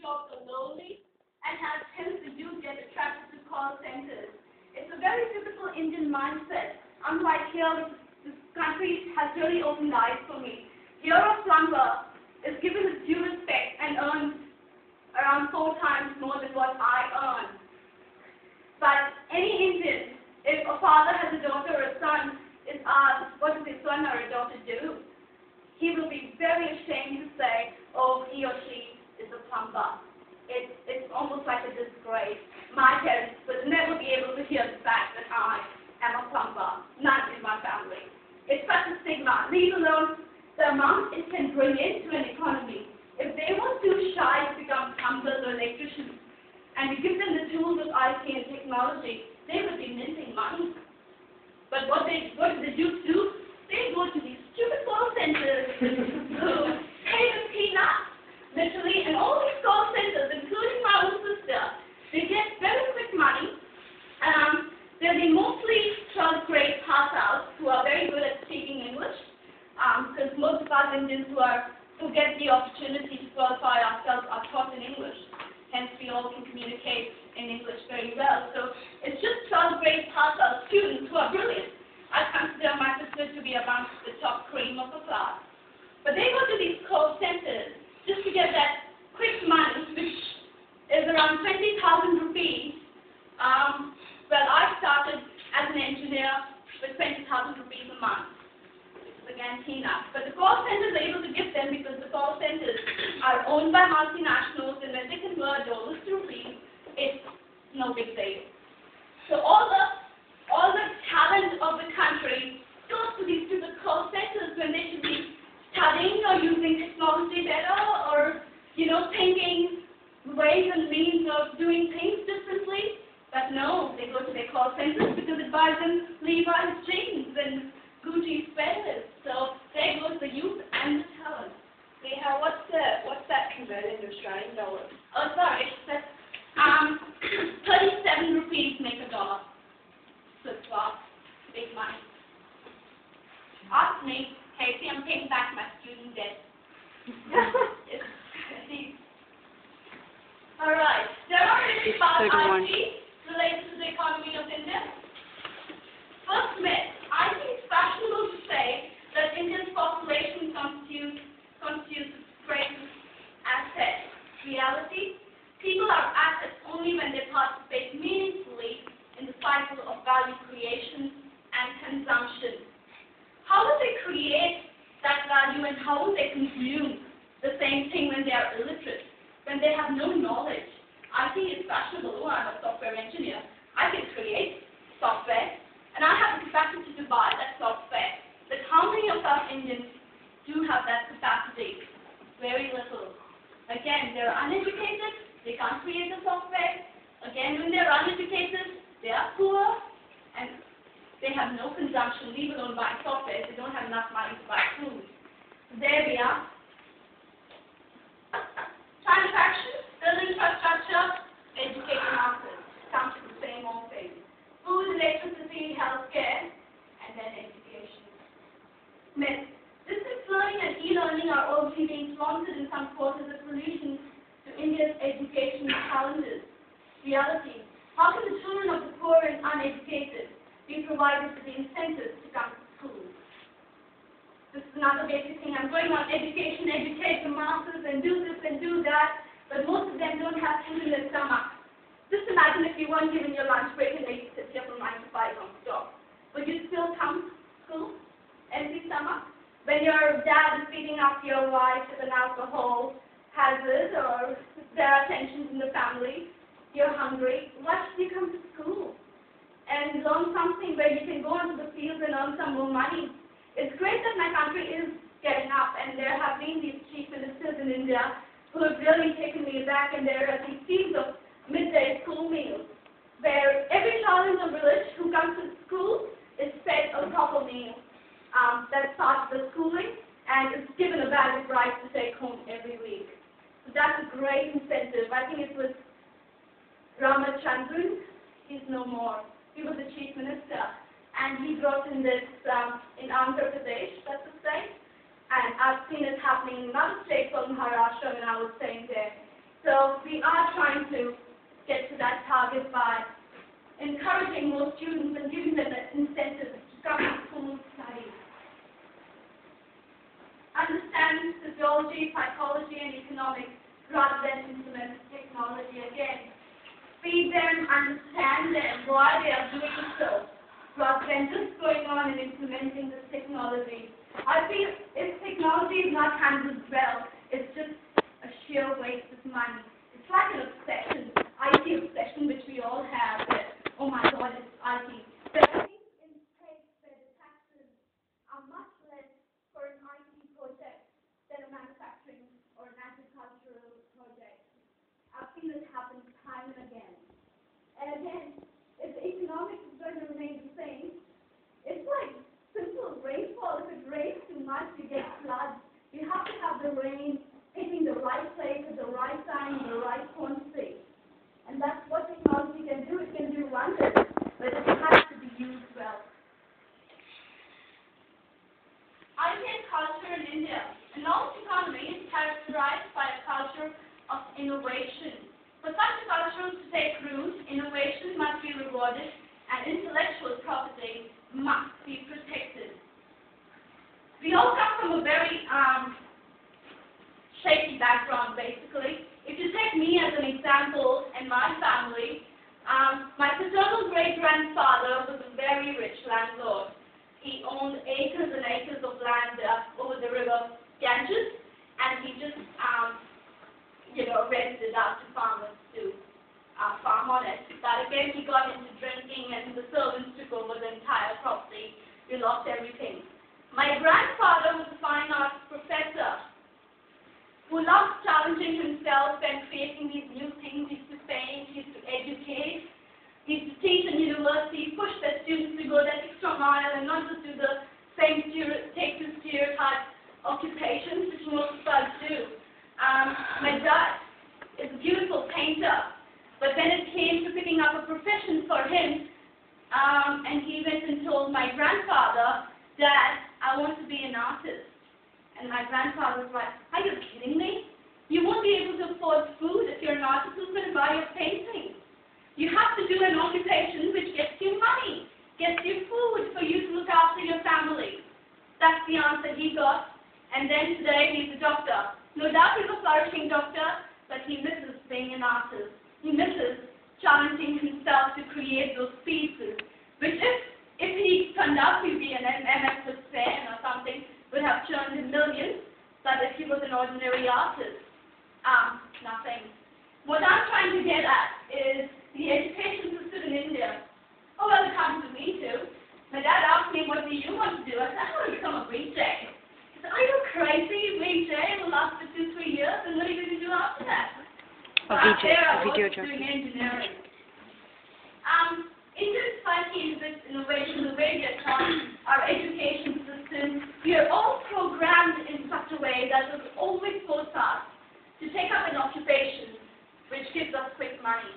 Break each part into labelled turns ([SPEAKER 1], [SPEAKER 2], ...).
[SPEAKER 1] jobs are lowly and hence the youth get attracted to call centers. It's a very typical Indian mindset. Unlike here, this country has really opened eyes for me. Here a plumber is given his due respect and earns around 4 times more than what I earn. But any Indian, if a father has a daughter or a son, is asked, what does his son or a daughter do? He will be very ashamed to say, oh, he or she is a plumber. It's almost like a disgrace. My parents would never be able to hear the fact that I am a plumber, not in my family. It's such a stigma, leave alone the amount it can bring into an economy. If they were too shy to become plumbers or electricians, and we give them the tools of IT and technology, they would be minting money. But what do the youth do? They go to these stupid call centers who pay the peanuts, literally, and all these call centers, including my own sister, they get very quick money. They'll be mostly 12th grade pass-outs who are very good at speaking English, because most of us Indians who get the opportunity to qualify ourselves are taught in English. Hence, we all can communicate in English very well. So it's just 12th grade pass-out students who are brilliant. I consider my sister to be amongst the top cream of the class. But they go to these call centers just to get that quick money, which is around 20,000 rupees. Well, I started as an engineer with 20,000 rupees a month. Again, peanuts. But the call centers are able to give them because the call centers are owned by multinationals, and when they convert dollars to rupees, it's no big deal. So all the talent of the country goes to these stupid call centers when they should be studying or using technology better, or thinking ways and means of doing things differently. But no, they go to their call centers because it buys them Levi's jeans and Gucci sweaters. So there goes the youth and the talent.
[SPEAKER 2] Yeah, what's that converted into Australian dollars?
[SPEAKER 1] Oh, sorry, that's 37 rupees make a dollar. Flip-flop, big money. Ask me, Casey, I'm paying back my student debt. All right, there are really about IT related to the economy of India. First myth, I think it's fashionable to say that India's population constitutes its greatest asset. Reality, people are assets only when they participate meaningfully in the cycle of value creation and consumption. How would they create that value, and how would they consume the same thing when they are illiterate, when they have no knowledge? I think it's fashionable. I'm a software engineer. I can create software, and I have the capacity to buy that software. But how many of us Indians do have that capacity? Very little. Again, they're uneducated. They can't create the software. Again, when they're uneducated, they are poor, and they have no consumption, leave alone buying software. They don't have enough money to buy food. So there we are. Plan of action, build infrastructure, educate masses. Comes to the same old thing. Food, electricity, healthcare, and then education. Myth. Distance learning and e-learning are already being flaunted in some quarters as solutions to India's education challenges. Reality. How can the children of the poor and uneducated be provided with the incentives to come to school? This is another basic thing. I'm going on education, educate the masses, and do this and do that, but most of them don't have food in their stomach. Just imagine if you weren't given your lunch break and they sit here from 9 to 5 non-stop. Would you still come to school? Empty stomach? When your dad is beating up your wife with an alcohol hazard, or there are tensions in the family, you're hungry, why should you come to school and learn something where you can go into the fields and earn some more money? It's great that my country is getting up, and there have been these chief ministers in India who have really taken me back, and there are these fields of midday school meals where every child in the village who comes to school is fed a proper meal that starts the schooling and is given a bag of rice to take home every week. So that's a great incentive. I think it was Ramachandran, he's no more. He was the chief minister, and he brought in this in Andhra Pradesh, that's the state, and I've seen it happening in another state called Maharashtra when I was staying there. So we are trying to get to that target by encouraging more students and giving them the incentives to come to school to study. Understand physiology, psychology, and economics rather than implement technology again. Feed them, understand them, why they are doing so, rather than just going on and implementing this technology. I feel if technology is not handled well, it's just a sheer waste of money. It's like an obsession, IT obsession, which we all have. That, oh my God, it's IT. There are things in states where the taxes are much less for an IT project than a manufacturing or an agricultural project. I've seen this happen time and again. And again, if the economics is going to remain the same, it's like simple rainfall. If it rains too much, you get floods. You have to have the rain hitting the right place at the right time in the right quantity. And that's what technology can do. It can do wonders, but it has to be used well. IT and culture in India. A knowledge economy is characterized by a culture of innovation. For such a culture to take root, innovation must be rewarded and intellectual property must be protected. We all come from a very shaky background, basically. If you take me as an example and my family, my paternal great-grandfather was a very rich landlord. He owned acres and acres of land over the river Ganges, and he just rented it out to farmers to farm on it. But again, he got into drinking, and the servants took over the entire property. We lost everything. My grandfather was a fine arts professor who loved challenging himself and creating these new things. He used to paint, he used to educate, he used to teach in university, push their students to go that extra mile and not just do the same stereotype occupations which most of us do. My dad is a beautiful painter, but when it came to picking up a profession for him, and he went and told my grandfather, "Dad, I want to be an artist." And my grandfather was like, "Are you kidding me? You won't be able to afford food if you're an artist. Who's going to buy your painting? You have to do an occupation which gets you money, gets you food for you to look after your family." That's the answer he got. And then today he's a doctor. No doubt he's a flourishing doctor, but he misses being an artist. He misses challenging himself to create those pieces, which if he turned out to be an MS with Sen or something, would have churned in millions, but if he was an ordinary artist, nothing. What I'm trying to get at is the education system in India. Oh, well, it happened to me too. My dad asked me, "What do you want to do?" I said, "I want to become a VJ." He said, "Are you crazy? VJ will last for 2-3 years, and what are you going to do after that?"
[SPEAKER 3] A video job.
[SPEAKER 1] Doing engineering. Indian society is innovation, the way we are taught, our education system, we are all programmed in such a way that will always force us to take up an occupation which gives us quick money.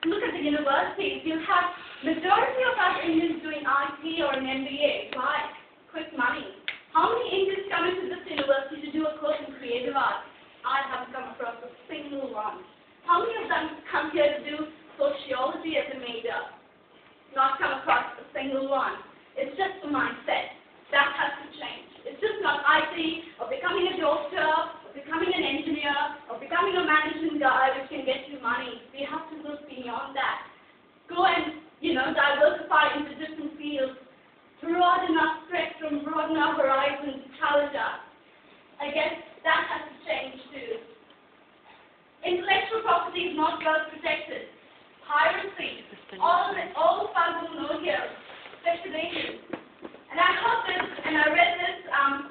[SPEAKER 1] Look at the universities. You have majority of us Indians doing IT or an MBA. Why? Quick money. How many Indians come into this university to do a course in creative arts? I haven't come across a single one. How many of them come here to do sociology as a major? Not come across a single one. It's just the mindset. That has to change. It's just not IT or becoming a doctor or becoming an engineer or becoming a management guy which can get you money. We have to look beyond that. Go and, diversify into different fields. Broaden our spectrum, broaden our horizons, challenge us. I guess that has to change too. Intellectual property is not well protected. Piracy. All of us will know here, especially Asians. And I heard this, and I read this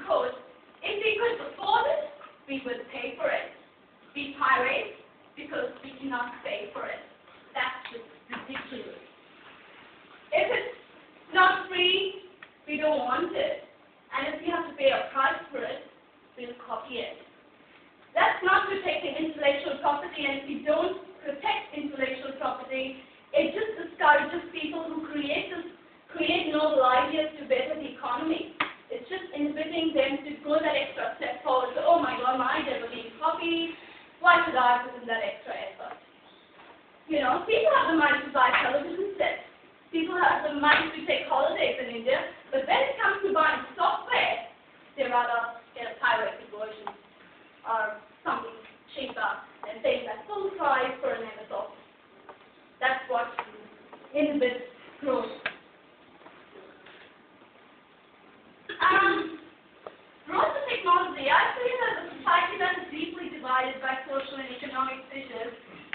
[SPEAKER 1] quote. If we could afford it, we would pay for it. We pirate because we cannot pay for it. That's just ridiculous. If it's not free, we don't want it. And if we have to pay a price for it, we'll copy it. That's not protecting intellectual property, and if we don't protect intellectual property, it just discourages people who create novel ideas to better the economy. It's just inhibiting them to go that extra step forward. So, oh my God, my idea will be copied, God put in that extra effort. You know, people have the money to buy television sets. People have the money to take holidays in India, but when it comes to buying software, they rather get a pirated version or something cheaper and paying that full price for an MS Office. That's what inhibits